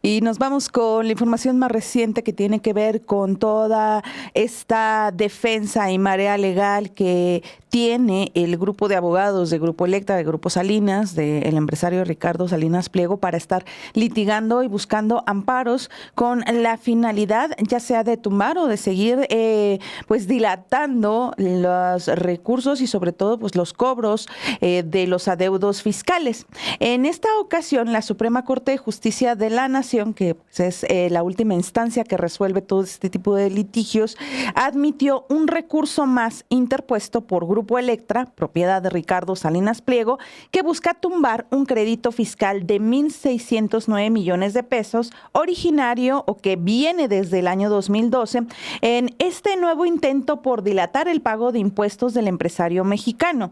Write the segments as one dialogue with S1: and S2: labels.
S1: Y nos vamos con la información más reciente que tiene que ver con toda esta defensa y marea legal que tiene el grupo de abogados de Grupo Electra, de Grupo Salinas, del empresario Ricardo Salinas Pliego, para estar litigando y buscando amparos con la finalidad ya sea de tumbar o de seguir pues dilatando los recursos y sobre todo pues los cobros de los adeudos fiscales. En esta ocasión, la Suprema Corte de Justicia de la Nación, que pues, es la última instancia que resuelve todo este tipo de litigios, admitió un recurso más interpuesto por Grupo Electra, propiedad de Ricardo Salinas Pliego, que busca tumbar un crédito fiscal de 1,609 millones de pesos, originario o que viene desde el año 2012, en este nuevo intento por dilatar el pago de impuestos del empresario mexicano.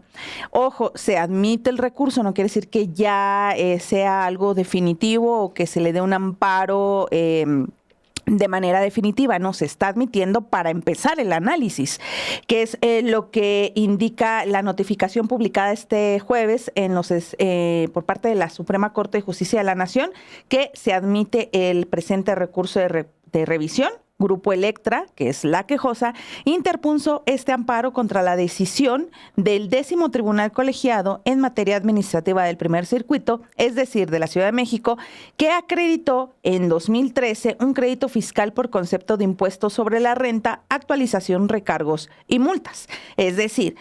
S1: Ojo, se admite el recurso, no quiere decir que ya sea algo definitivo o que se le dé un amparo de manera definitiva, no, se está admitiendo para empezar el análisis, que es lo que indica la notificación publicada este jueves por parte de la Suprema Corte de Justicia de la Nación, que se admite el presente recurso de revisión. Grupo Electra, que es la quejosa, interpuso este amparo contra la decisión del 10º Tribunal Colegiado en materia administrativa del Primer Circuito, es decir, de la Ciudad de México, que acreditó en 2013 un crédito fiscal por concepto de impuesto sobre la renta, actualización, recargos y multas. Es decir,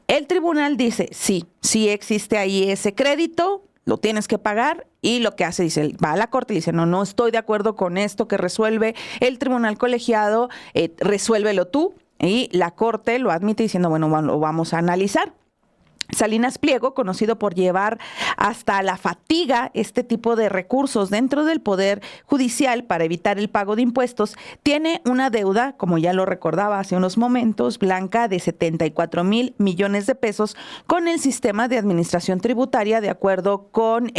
S1: el tribunal dice, sí existe ahí ese crédito, lo tienes que pagar, y lo que hace, dice, va a la corte y dice, no estoy de acuerdo con esto que resuelve el tribunal colegiado, resuélvelo tú, y la corte lo admite diciendo, bueno, lo vamos a analizar. Salinas Pliego, conocido por llevar hasta la fatiga este tipo de recursos dentro del Poder Judicial para evitar el pago de impuestos, tiene una deuda, como ya lo recordaba hace unos momentos, Blanca, de 74,000 millones de pesos con el sistema de administración tributaria, de acuerdo con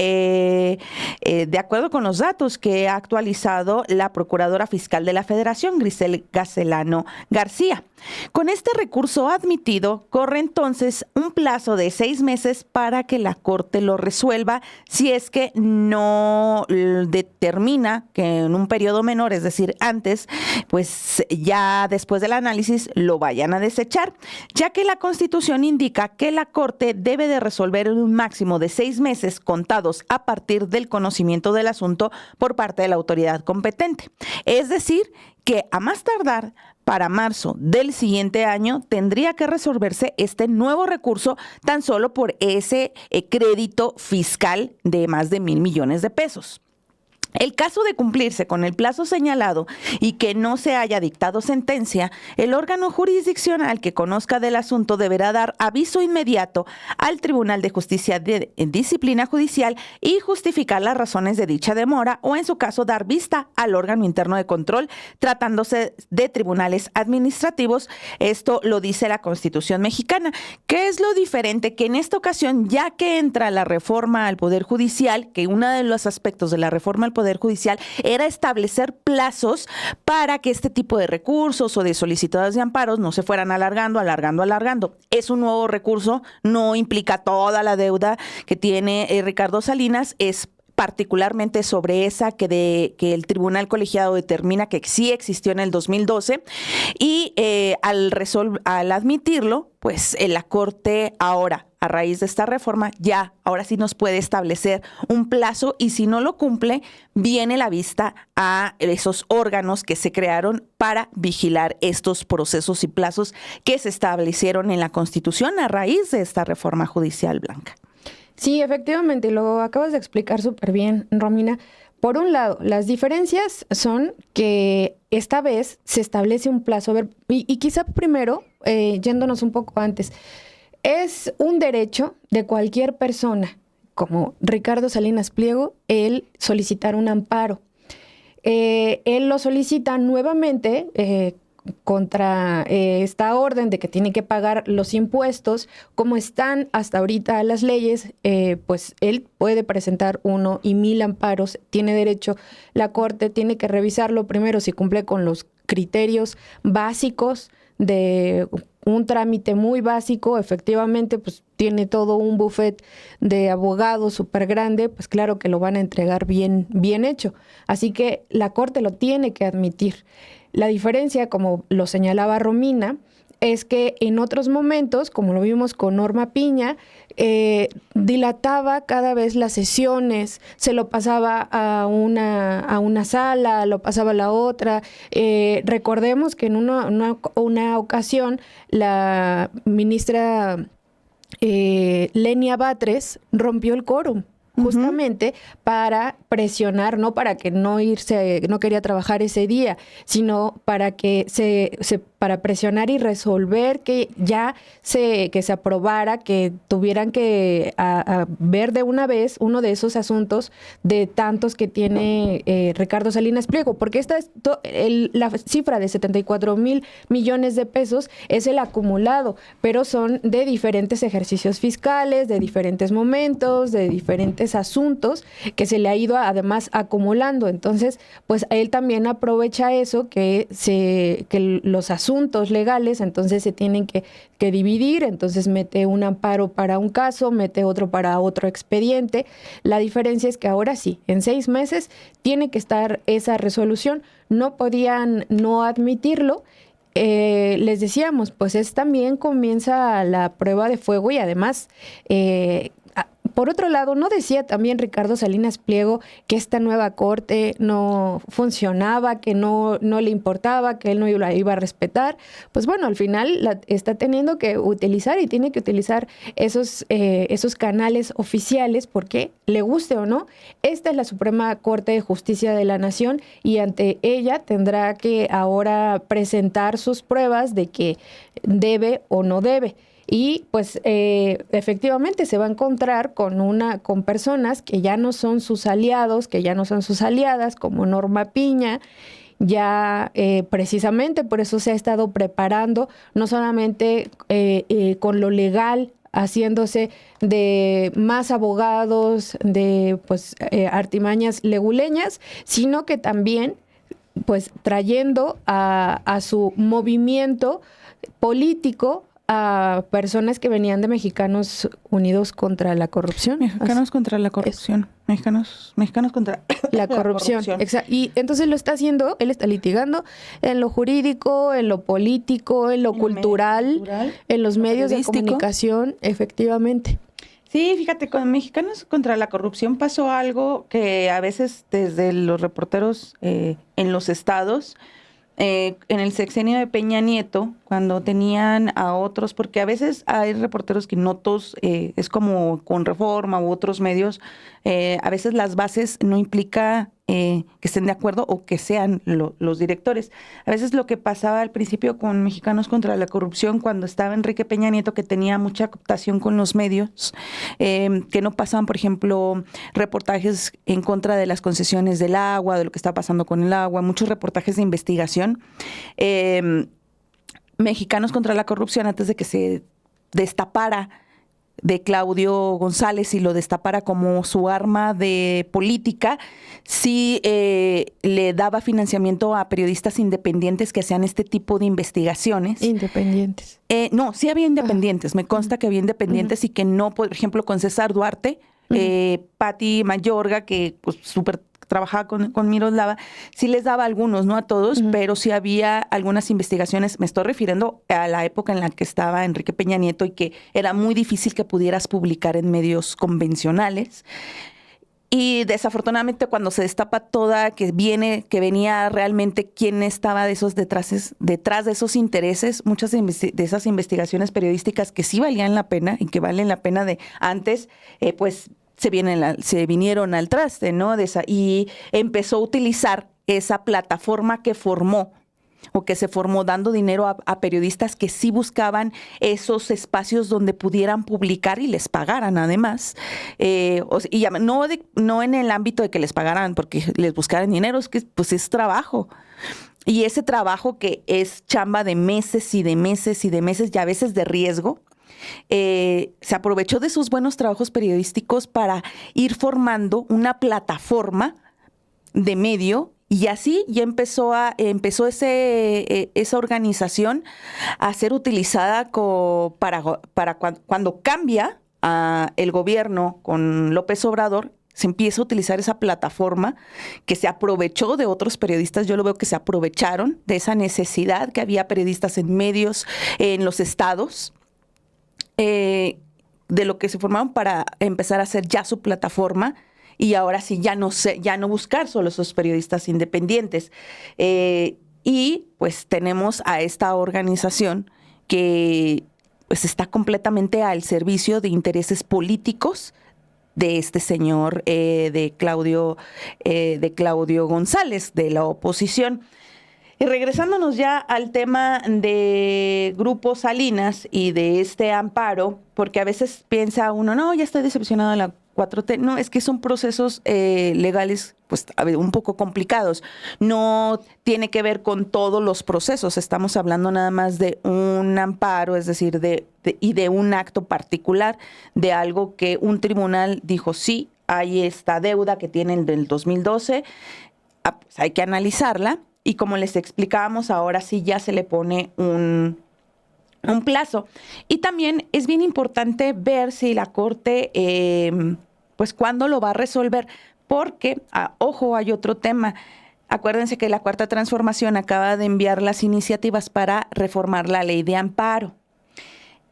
S1: los datos que ha actualizado la Procuradora Fiscal de la Federación, Grisel Gacelano García. Con este recurso admitido, corre entonces un plazo de 6 meses para que la Corte lo resuelva, si es que no determina que en un periodo menor, es decir, antes, pues ya después del análisis lo vayan a desechar, ya que la Constitución indica que la Corte debe de resolver en un máximo de 6 meses contados a partir del conocimiento del asunto por parte de la autoridad competente. Es decir, que a más tardar para marzo del siguiente año tendría que resolverse este nuevo recurso tan solo por ese crédito fiscal de más de 1,000 millones de pesos. El caso de cumplirse con el plazo señalado y que no se haya dictado sentencia, el órgano jurisdiccional que conozca del asunto deberá dar aviso inmediato al Tribunal de Justicia de Disciplina Judicial y justificar las razones de dicha demora o, en su caso, dar vista al órgano interno de control, tratándose de tribunales administrativos. Esto lo dice la Constitución mexicana. ¿Qué es lo diferente? Que en esta ocasión, ya que entra la reforma al Poder Judicial, que uno de los aspectos de la reforma al Poder Judicial era establecer plazos para que este tipo de recursos o de solicitadas de amparos no se fueran alargando. Es un nuevo recurso, no implica toda la deuda que tiene Ricardo Salinas, es particularmente sobre esa que el Tribunal Colegiado determina que sí existió en el 2012 y al admitirlo, pues la Corte ahora, a raíz de esta reforma, ahora sí nos puede establecer un plazo y si no lo cumple, viene la vista a esos órganos que se crearon para vigilar estos procesos y plazos que se establecieron en la Constitución a raíz de esta reforma judicial, Blanca.
S2: Sí, efectivamente, lo acabas de explicar súper bien, Romina. Por un lado, las diferencias son que esta vez se establece un plazo, y quizá primero, yéndonos un poco antes, es un derecho de cualquier persona, como Ricardo Salinas Pliego, el solicitar un amparo. Él lo solicita nuevamente contra esta orden de que tiene que pagar los impuestos. Como están hasta ahorita las leyes, pues él puede presentar 1 y 1,000 amparos, tiene derecho. La Corte tiene que revisarlo primero si cumple con los criterios básicos de un trámite muy básico, efectivamente, pues tiene todo un buffet de abogados súper grande, pues claro que lo van a entregar bien hecho. Así que la Corte lo tiene que admitir. La diferencia, como lo señalaba Romina, es que en otros momentos, como lo vimos con Norma Piña, dilataba cada vez las sesiones, se lo pasaba a una sala, lo pasaba a la otra. Recordemos que en una ocasión la ministra Lenia Batres rompió el quórum, justamente para presionar, no para que no quería trabajar ese día, sino para que para presionar y resolver que se aprobara, que tuvieran que a ver de una vez uno de esos asuntos de tantos que tiene Ricardo Salinas Pliego, porque esta es la cifra de 74,000 millones de pesos es el acumulado, pero son de diferentes ejercicios fiscales, de diferentes momentos, de diferentes asuntos que se le ha ido además acumulando. Entonces, pues él también aprovecha eso, que los asuntos legales entonces se tienen que dividir, entonces mete un amparo para un caso, mete otro para otro expediente. La diferencia es que ahora sí, en 6 meses tiene que estar esa resolución. No podían no admitirlo. Les decíamos, pues también comienza la prueba de fuego y además por otro lado, ¿no decía también Ricardo Salinas Pliego que esta nueva corte no funcionaba, que no le importaba, que él no la iba a respetar? Pues bueno, al final la está teniendo que utilizar y tiene que utilizar esos canales oficiales porque, le guste o no, esta es la Suprema Corte de Justicia de la Nación y ante ella tendrá que ahora presentar sus pruebas de que debe o no debe. Y pues efectivamente se va a encontrar con personas que ya no son sus aliados, que ya no son sus aliadas, como Norma Piña. Ya precisamente por eso se ha estado preparando, no solamente con lo legal, haciéndose de más abogados, de artimañas leguleñas, sino que también pues trayendo a su movimiento político a personas que venían de Mexicanos Unidos contra la Corrupción.
S1: Mexicanos contra la corrupción. Mexicanos contra
S2: la corrupción. Exacto. Y entonces lo está haciendo, él está litigando en lo jurídico, en lo político, en lo cultural, en los medios de comunicación, efectivamente.
S1: Sí, fíjate, con Mexicanos contra la Corrupción pasó algo que a veces desde los reporteros en los estados, en el sexenio de Peña Nieto, cuando tenían a otros, porque a veces hay reporteros que no todos, es como con Reforma u otros medios, a veces las bases no implica que estén de acuerdo o que sean los directores. A veces lo que pasaba al principio con Mexicanos contra la Corrupción, cuando estaba Enrique Peña Nieto, que tenía mucha cooptación con los medios, que no pasaban, por ejemplo, reportajes en contra de las concesiones del agua, de lo que está pasando con el agua, muchos reportajes de investigación. Mexicanos contra la Corrupción, antes de que se destapara de Claudio González y lo destapara como su arma de política, sí le daba financiamiento a periodistas independientes que hacían este tipo de investigaciones.
S2: Independientes.
S1: No, sí había independientes, me consta que había independientes y que no, por ejemplo, con César Duarte, Pati Mayorga, que pues súper trabajaba con Miroslava, sí les daba algunos, no a todos, pero sí había algunas investigaciones. Me estoy refiriendo a la época en la que estaba Enrique Peña Nieto y que era muy difícil que pudieras publicar en medios convencionales. Y desafortunadamente cuando se destapa toda, que venía realmente quién estaba detrás de esos intereses, muchas de esas investigaciones periodísticas que sí valían la pena y que valen la pena de antes, pues se vinieron al traste, ¿no? Y empezó a utilizar esa plataforma que formó o que se formó dando dinero a periodistas que sí buscaban esos espacios donde pudieran publicar y les pagaran además. No en el ámbito de que les pagaran porque les buscaran dinero, es que pues es trabajo. Y ese trabajo que es chamba de meses y de meses y de meses y a veces de riesgo, se aprovechó de sus buenos trabajos periodísticos para ir formando una plataforma de medio Y así ya empezó esa organización a ser utilizada cuando cambia el gobierno con López Obrador. Se empieza a utilizar esa plataforma que se aprovechó de otros periodistas. Yo lo veo que se aprovecharon de esa necesidad que había periodistas en medios, en los estados, de lo que se formaron para empezar a hacer ya su plataforma. Y ahora sí, ya no buscar solo esos periodistas independientes. Y pues tenemos a esta organización que pues está completamente al servicio de intereses políticos de este señor, de Claudio González, de la oposición. Y regresándonos ya al tema de Grupo Salinas y de este amparo, porque a veces piensa uno, no, ya estoy decepcionado de la 4T. No, es que son procesos legales pues un poco complicados. No tiene que ver con todos los procesos. Estamos hablando nada más de un amparo, es decir, y de un acto particular, de algo que un tribunal dijo, sí, hay esta deuda que tienen del 2012, pues hay que analizarla. Y como les explicábamos, ahora sí ya se le pone un plazo. Y también es bien importante ver si la Corte, pues cuándo lo va a resolver, porque, ojo, hay otro tema. Acuérdense que la Cuarta Transformación acaba de enviar las iniciativas para reformar la ley de amparo.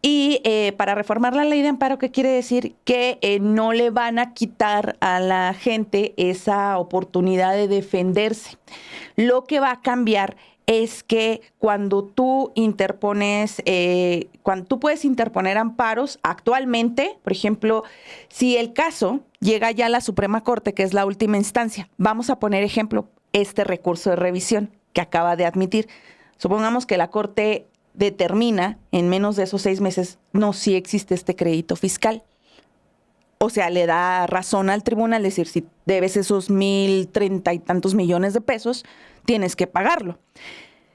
S1: Y para reformar la ley de amparo, ¿qué quiere decir? Que no le van a quitar a la gente esa oportunidad de defenderse. Lo que va a cambiar es que cuando tú puedes interponer amparos actualmente, por ejemplo, si el caso llega ya a la Suprema Corte, que es la última instancia, vamos a poner ejemplo este recurso de revisión que acaba de admitir. Supongamos que la Corte determina en menos de esos 6 meses, no, si existe este crédito fiscal. O sea, le da razón al tribunal, decir, si debes esos 1,030 y tantos millones de pesos, tienes que pagarlo.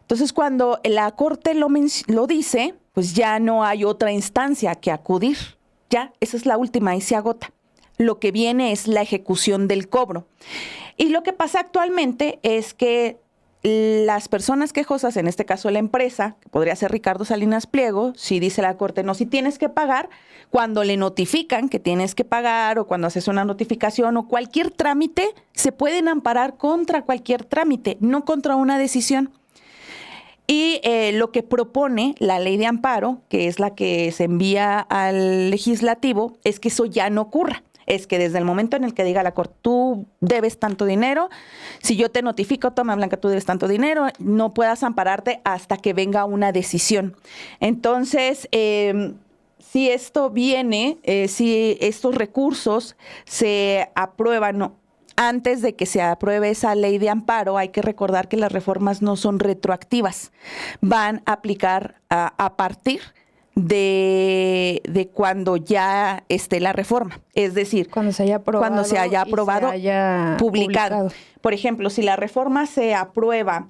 S1: Entonces, cuando la Corte lo dice, pues ya no hay otra instancia que acudir. Ya, esa es la última y se agota. Lo que viene es la ejecución del cobro. Y lo que pasa actualmente es que las personas quejosas, en este caso la empresa, que podría ser Ricardo Salinas Pliego, si dice la Corte, no, si tienes que pagar, cuando le notifican que tienes que pagar o cuando haces una notificación o cualquier trámite, se pueden amparar contra cualquier trámite, no contra una decisión. Y lo que propone la ley de amparo, que es la que se envía al legislativo, es que eso ya no ocurra. Es que desde el momento en el que diga la Corte, tú debes tanto dinero, si yo te notifico, toma Blanca, tú debes tanto dinero, no puedas ampararte hasta que venga una decisión. Entonces, si esto viene, si estos recursos se aprueban antes de que se apruebe esa ley de amparo, hay que recordar que las reformas no son retroactivas, van a aplicar a partir de cuando ya esté la reforma, es decir,
S2: cuando se haya aprobado,
S1: publicado. Por ejemplo, si la reforma se aprueba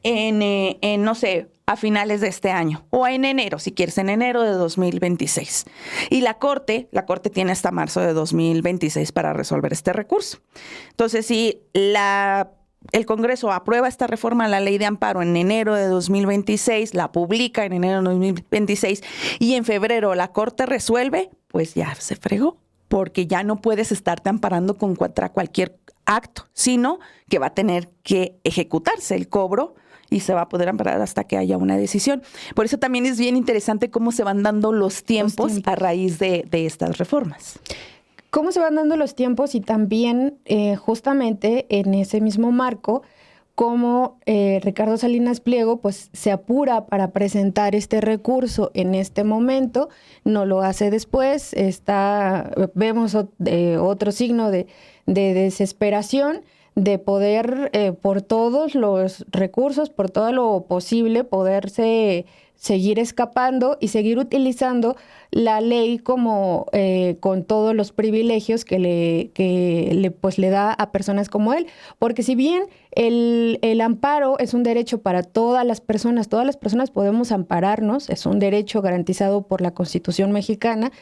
S1: no sé, a finales de este año o en enero, si quieres, en enero de 2026. Y la Corte tiene hasta marzo de 2026 para resolver este recurso. Entonces, si el Congreso aprueba esta reforma a la ley de amparo en enero de 2026, la publica en enero de 2026 y en febrero la Corte resuelve, pues ya se fregó, porque ya no puedes estarte amparando contra cualquier acto, sino que va a tener que ejecutarse el cobro y se va a poder amparar hasta que haya una decisión. Por eso también es bien interesante cómo se van dando los tiempos a raíz de estas reformas.
S2: ¿Cómo se van dando los tiempos? Y también justamente en ese mismo marco, cómo Ricardo Salinas Pliego pues se apura para presentar este recurso en este momento, no lo hace después, vemos otro signo de desesperación, de poder, por todos los recursos, por todo lo posible, poderse seguir escapando y seguir utilizando la ley como con todos los privilegios que le da a personas como él. Porque si bien el amparo es un derecho para todas las personas podemos ampararnos, es un derecho garantizado por la Constitución mexicana,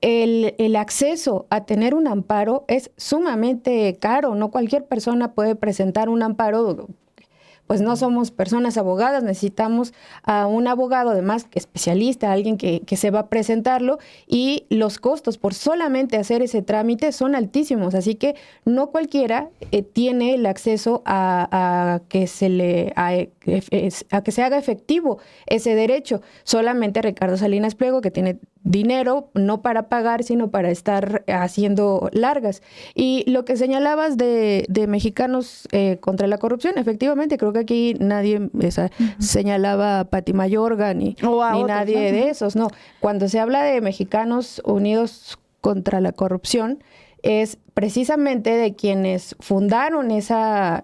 S2: el acceso a tener un amparo es sumamente caro. No cualquier persona puede presentar un amparo. Pues no somos personas abogadas, necesitamos a un abogado, además especialista, alguien que se va a presentarlo, y los costos por solamente hacer ese trámite son altísimos, así que no cualquiera tiene el acceso a que se haga efectivo ese derecho. Solamente Ricardo Salinas Pliego, que tiene dinero, no para pagar, sino para estar haciendo largas. Y lo que señalabas de Mexicanos contra la corrupción, efectivamente, creo que aquí nadie señalaba a Pati Mayorga ni nadie de esos, no. Cuando se habla de Mexicanos Unidos contra la Corrupción, es precisamente de quienes fundaron esa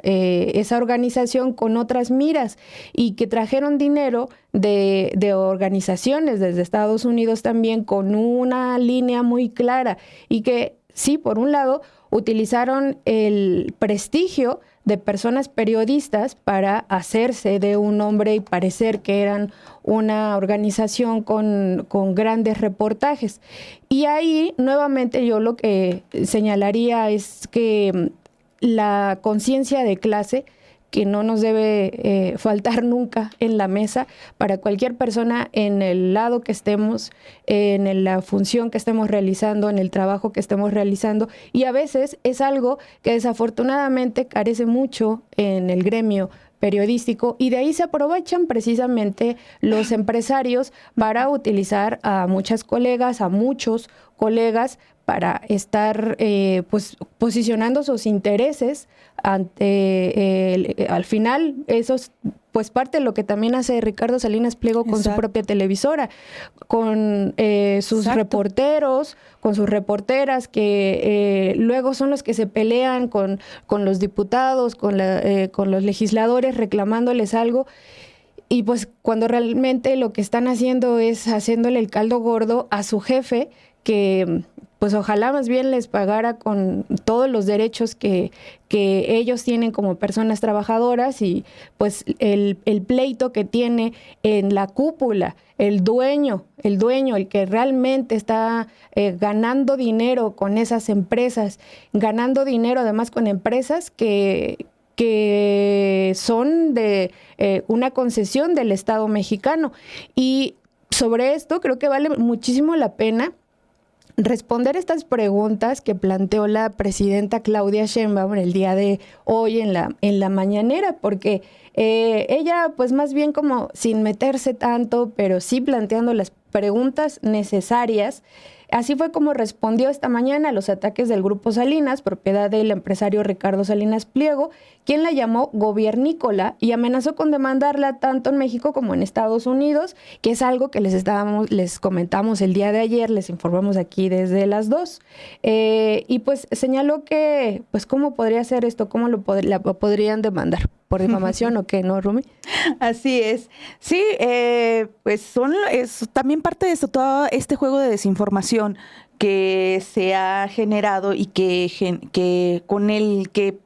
S2: organización con otras miras y que trajeron dinero de organizaciones desde Estados Unidos también con una línea muy clara y que sí, por un lado, utilizaron el prestigio de personas periodistas para hacerse de un nombre y parecer que eran una organización con grandes reportajes. Y ahí, nuevamente, yo lo que señalaría es que la conciencia de clase, que no nos debe faltar nunca en la mesa para cualquier persona en el lado que estemos, en la función que estemos realizando, en el trabajo que estemos realizando. Y a veces es algo que desafortunadamente carece mucho en el gremio periodístico y de ahí se aprovechan precisamente los empresarios para utilizar a muchas colegas, a muchos colegas para estar pues posicionando sus intereses ante al final eso es pues parte de lo que también hace Ricardo Salinas Pliego con su propia televisora, con sus reporteros, con sus reporteras que luego son los que se pelean con los diputados, con los legisladores reclamándoles algo. Y pues cuando realmente lo que están haciendo es haciéndole el caldo gordo a su jefe, que pues ojalá más bien les pagara con todos los derechos que ellos tienen como personas trabajadoras y pues el pleito que tiene en la cúpula, el dueño, el que realmente está ganando dinero con esas empresas, ganando dinero además con empresas que son de una concesión del Estado mexicano. Y sobre esto creo que vale muchísimo la pena responder estas preguntas que planteó la presidenta Claudia Sheinbaum el día de hoy en la mañanera, porque ella pues más bien como sin meterse tanto, pero sí planteando las preguntas necesarias. Así fue como respondió esta mañana a los ataques del Grupo Salinas, propiedad del empresario Ricardo Salinas Pliego, quien la llamó gobiernícola y amenazó con demandarla tanto en México como en Estados Unidos, que es algo que les comentamos el día de ayer, les informamos aquí desde las 2. Y pues señaló que, pues cómo podría ser esto, cómo la podrían demandar. ¿Por difamación o qué, no, Rumi?
S1: Así es. Sí, pues es también parte de esto, todo este juego de desinformación que se ha generado y que con el que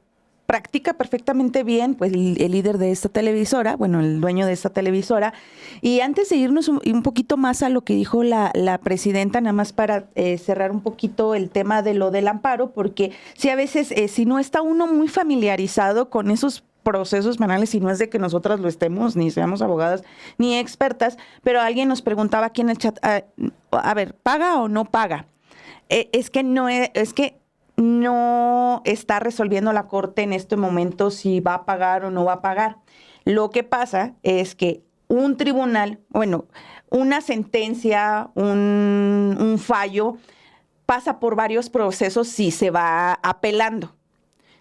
S1: practica perfectamente bien, pues el líder de esta televisora, bueno, el dueño de esta televisora. Y antes de irnos un poquito más a lo que dijo la presidenta, nada más para cerrar un poquito el tema de lo del amparo, porque sí, a veces, si no está uno muy familiarizado con esos procesos penales, y no es de que nosotras lo estemos, ni seamos abogadas, ni expertas, pero alguien nos preguntaba aquí en el chat, a ver, ¿paga o no paga? Es que no está resolviendo la Corte en este momento si va a pagar o no va a pagar. Lo que pasa es que un tribunal, bueno, una sentencia, un fallo, pasa por varios procesos si se va apelando.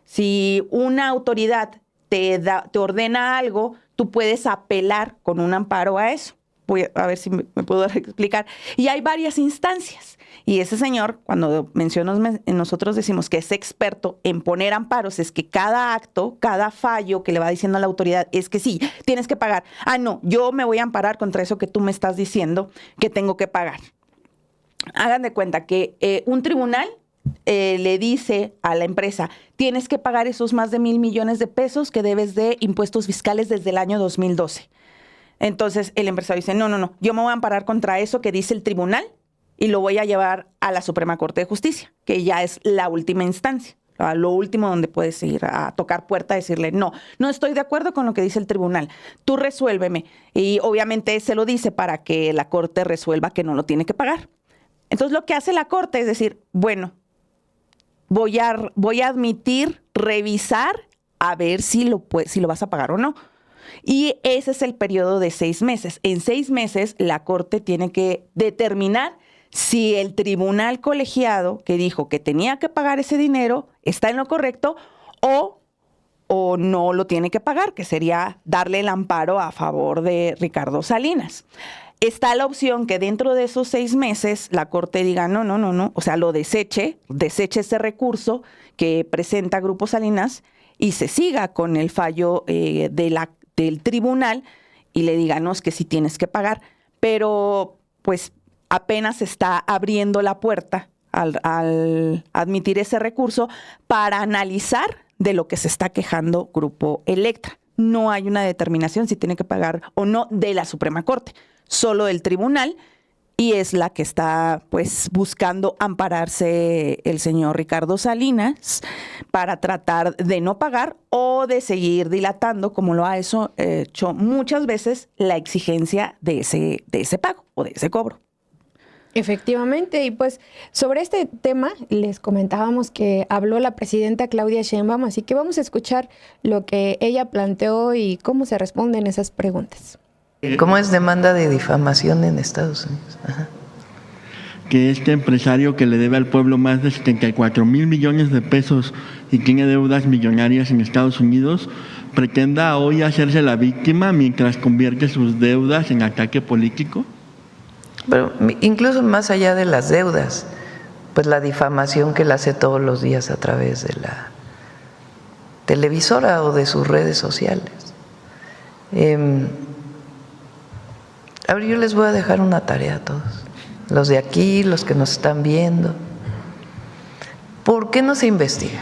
S1: Si una autoridad te ordena algo, tú puedes apelar con un amparo a eso. Voy a ver si me puedo explicar. Y hay varias instancias. Y ese señor, cuando nosotros decimos que es experto en poner amparos, es que cada acto, cada fallo que le va diciendo a la autoridad es que sí, tienes que pagar. Ah, no, yo me voy a amparar contra eso que tú me estás diciendo que tengo que pagar. Hagan de cuenta que un tribunal le dice a la empresa, tienes que pagar esos más de 1,000 millones de pesos que debes de impuestos fiscales desde el año 2012. Entonces el empresario dice, no, yo me voy a amparar contra eso que dice el tribunal y lo voy a llevar a la Suprema Corte de Justicia, que ya es la última instancia, a lo último donde puedes ir a tocar puerta y decirle, no estoy de acuerdo con lo que dice el tribunal, tú resuélveme. Y obviamente se lo dice para que la Corte resuelva que no lo tiene que pagar. Entonces lo que hace la Corte es decir, bueno, voy a admitir, revisar, a ver si lo vas a pagar o no. Y ese es el periodo de 6 meses. En 6 meses la Corte tiene que determinar si el tribunal colegiado que dijo que tenía que pagar ese dinero está en lo correcto o no lo tiene que pagar, que sería darle el amparo a favor de Ricardo Salinas. Está la opción que dentro de esos 6 meses la Corte diga no, o sea, lo deseche ese recurso que presenta Grupo Salinas y se siga con el fallo del tribunal y le diga, no, es que sí tienes que pagar, pero pues apenas está abriendo la puerta al admitir ese recurso para analizar de lo que se está quejando Grupo Electra. No hay una determinación si tiene que pagar o no de la Suprema Corte, solo del tribunal, y es la que está pues buscando ampararse el señor Ricardo Salinas para tratar de no pagar o de seguir dilatando, como lo ha hecho muchas veces, la exigencia de ese pago o de ese cobro.
S2: Efectivamente, y pues sobre este tema les comentábamos que habló la presidenta Claudia Sheinbaum, así que vamos a escuchar lo que ella planteó y cómo se responden esas preguntas.
S3: ¿Cómo es demanda de difamación en Estados Unidos? Ajá.
S4: Que este empresario que le debe al pueblo más de 74,000 millones de pesos y tiene deudas millonarias en Estados Unidos, pretenda hoy hacerse la víctima mientras convierte sus deudas en ataque político?
S3: Pero incluso más allá de las deudas, pues la difamación que él hace todos los días a través de la televisora o de sus redes sociales. A ver, yo les voy a dejar una tarea a todos, los de aquí, los que nos están viendo. ¿Por qué no se investiga?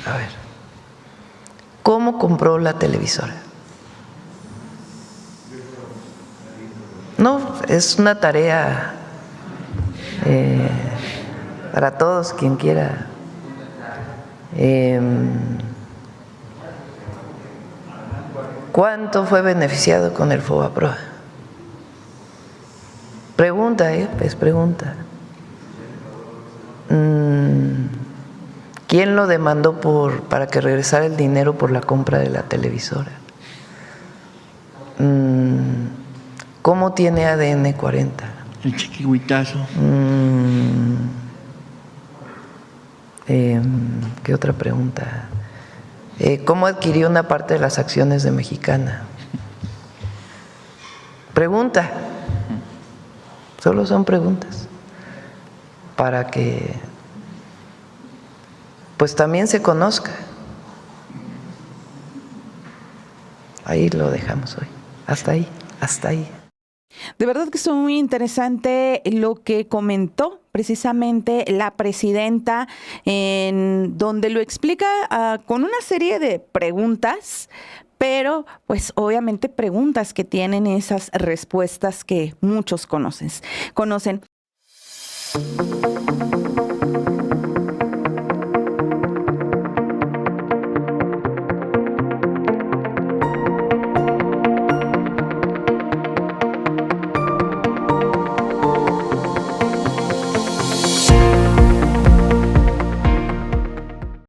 S3: A ver, ¿cómo compró la televisora? No, es una tarea para todos, quien quiera. ¿Cuánto fue beneficiado con el FOBAPROA? Pregunta, pues pregunta. ¿Quién lo demandó para que regresara el dinero por la compra de la televisora? ¿Cómo tiene ADN 40?
S4: El chiquihuitazo.
S3: ¿Qué otra pregunta? ¿Cómo adquirió una parte de las acciones de Mexicana? Pregunta. Solo son preguntas para que pues también se conozca. Ahí lo dejamos hoy. Hasta ahí, hasta ahí.
S1: De verdad que estuvo muy interesante lo que comentó precisamente la presidenta, en donde lo explica con una serie de preguntas, pero pues obviamente preguntas que tienen esas respuestas que muchos conocen.